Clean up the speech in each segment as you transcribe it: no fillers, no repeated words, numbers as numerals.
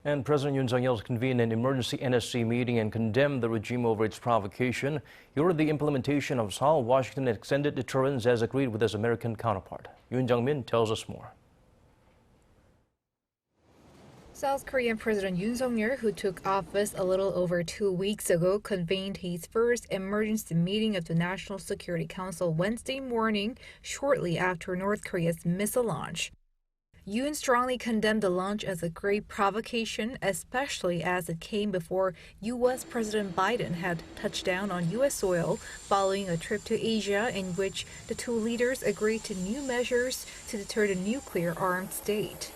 And President Yoon Suk-yeol convened an emergency NSC meeting and condemned the regime over its provocation. He ordered the implementation of Seoul, Washington extended deterrence as agreed with his American counterpart. Yoon Jungmin tells us more. South Korean President Yoon Suk-yeol, who took office a little over 2 weeks ago, convened his first emergency meeting of the National Security Council Wednesday morning, shortly after North Korea's missile launch. Yoon strongly condemned the launch as a great provocation, especially as it came before U.S. President Biden had touched down on U.S. soil following a trip to Asia in which the two leaders agreed to new measures to deter the nuclear-armed state.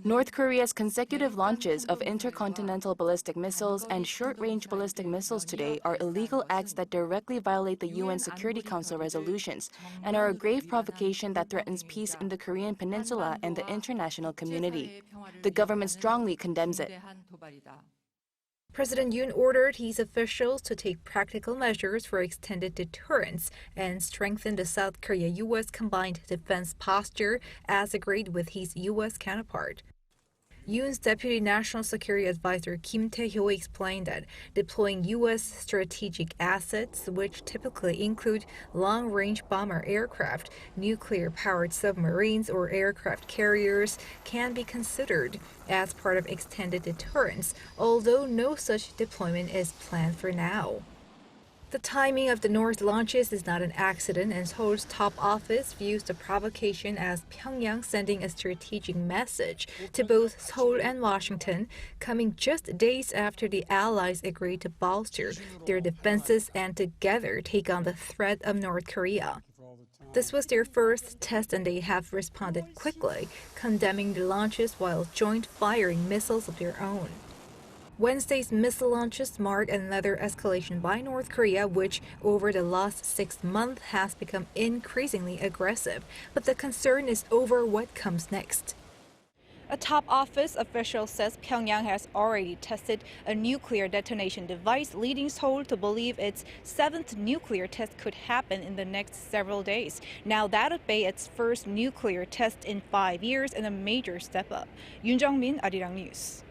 North Korea's consecutive launches of intercontinental ballistic missiles and short-range ballistic missiles today are illegal acts that directly violate the UN Security Council resolutions and are a grave provocation that threatens peace in the Korean peninsula and the international community. The government strongly condemns it. President Yoon ordered his officials to take practical measures for extended deterrence and strengthen the South Korea-U.S. combined defense posture as agreed with his U.S. counterpart. Yoon's Deputy National Security Advisor Kim Tae-hyo explained that deploying U.S. strategic assets, which typically include long-range bomber aircraft, nuclear-powered submarines, or aircraft carriers, can be considered as part of extended deterrence, although no such deployment is planned for now. The timing of the North launches is not an accident, and Seoul's top office views the provocation as Pyongyang sending a strategic message to both Seoul and Washington, coming just days after the allies agreed to bolster their defenses and together take on the threat of North Korea. This was their first test, and they have responded quickly, condemning the launches while joint firing missiles of their own. Wednesday's missile launches mark another escalation by North Korea, which over the last 6 months has become increasingly aggressive. But the concern is over what comes next. A top office official says Pyongyang has already tested a nuclear detonation device, leading Seoul to believe its 7th nuclear test could happen in the next several days. Now that would be its first nuclear test in 5 years and a major step up. Yoon Jungmin, Arirang News.